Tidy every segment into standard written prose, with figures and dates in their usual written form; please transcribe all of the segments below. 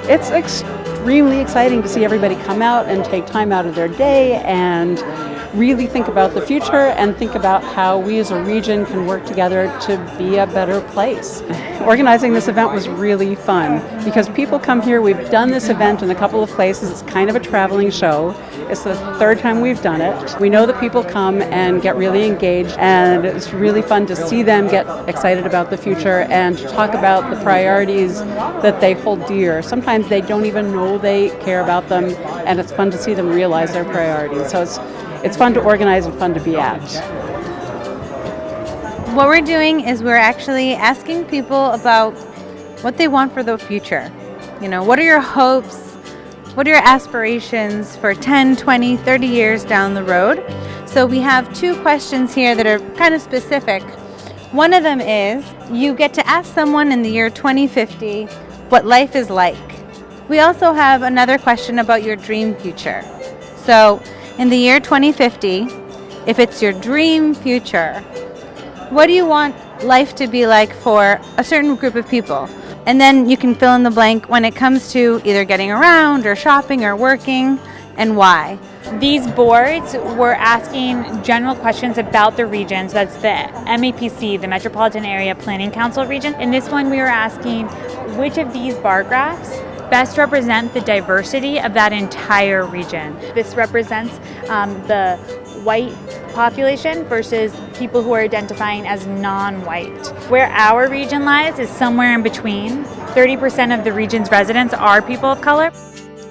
it's extremely exciting to see everybody come out and take time out of their day and really think about the future and think about how we as a region can work together to be a better place. Organizing this event was really fun because people come here. We've done this event in a couple of places. It's kind of a traveling show. It's the third time we've done it. We know that people come and get really engaged, and it's really fun to see them get excited about the future and to talk about the priorities that they hold dear. Sometimes they don't even know they care about them, and it's fun to see them realize their priorities. So it's fun to organize and fun to be at. What we're doing is we're actually asking people about what they want for the future. You know, what are your hopes? What are your aspirations for 10, 20, 30 years down the road? So we have two questions here that are kind of specific. One of them is, you get to ask someone in the year 2050 what life is like. We also have another question about your dream future. So in the year 2050, if it's your dream future, what do you want life to be like for a certain group of people? And then you can fill in the blank when it comes to either getting around or shopping or working, and why. These boards were asking general questions about the regions. That's the MAPC, the Metropolitan Area Planning Council region. In this one, we were asking which of these bar graphs best represent the diversity of that entire region. This represents the white population versus people who are identifying as non-white. Where our region lies is somewhere in between. 30% of the region's residents are people of color.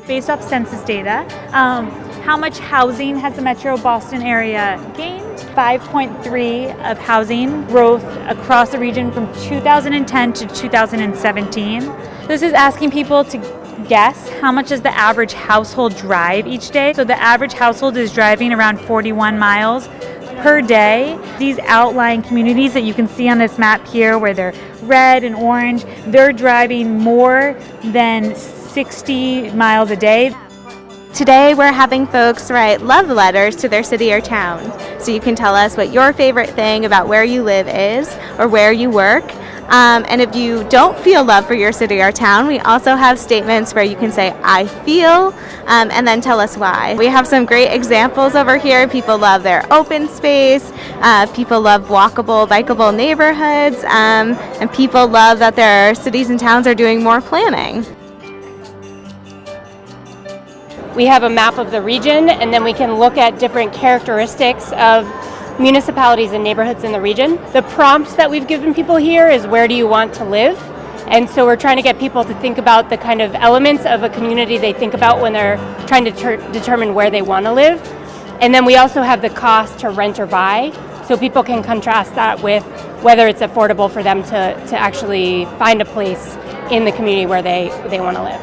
Based off census data, how much housing has the Metro Boston area gained? 5.3 of housing growth across the region from 2010 to 2017. This is asking people to guess how much does the average household drive each day. So the average household is driving around 41 miles per day. These outlying communities that you can see on this map here, where they're red and orange, they're driving more than 60 miles a day. Today we're having folks write love letters to their city or town. So you can tell us what your favorite thing about where you live is or where you work. And if you don't feel love for your city or town, we also have statements where you can say, I feel, and then tell us why. We have some great examples over here. People love their open space. People love walkable, bikeable neighborhoods. And people love that their cities and towns are doing more planning. We have a map of the region, and then we can look at different characteristics of municipalities and neighborhoods in the region. The prompt that we've given people here is, where do you want to live? And so we're trying to get people to think about the kind of elements of a community they think about when they're trying to determine where they want to live. And then we also have the cost to rent or buy, so people can contrast that with whether it's affordable for them to actually find a place in the community where they want to live.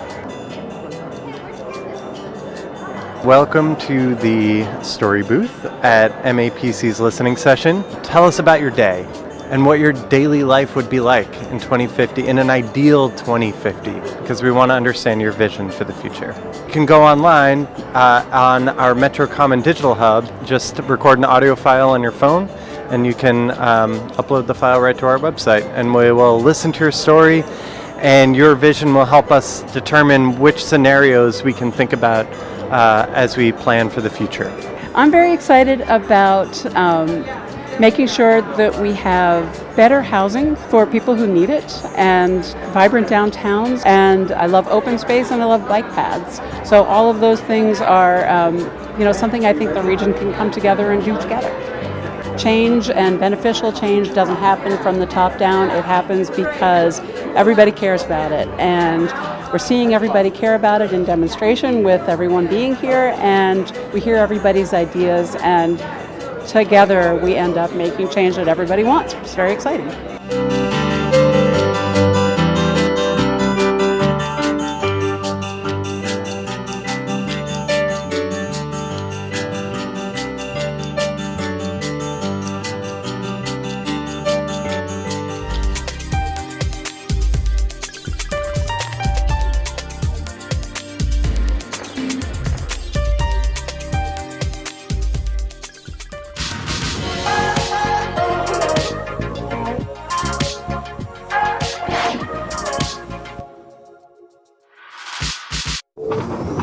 Welcome to the story booth at MAPC's listening session. Tell us about your day and what your daily life would be like in 2050, in an ideal 2050, because we want to understand your vision for the future. You can go online on our MetroCommon digital hub, just record an audio file on your phone, and you can upload the file right to our website, and we will listen to your story, and your vision will help us determine which scenarios we can think about as we plan for the future. I'm very excited about making sure that we have better housing for people who need it and vibrant downtowns, and I love open space and I love bike paths. So all of those things are something I think the region can come together and do together. Change and beneficial change doesn't happen from the top down. It happens because everybody cares about it, and we're seeing everybody care about it in demonstration with everyone being here, and we hear everybody's ideas, and together we end up making change that everybody wants. It's very exciting. you.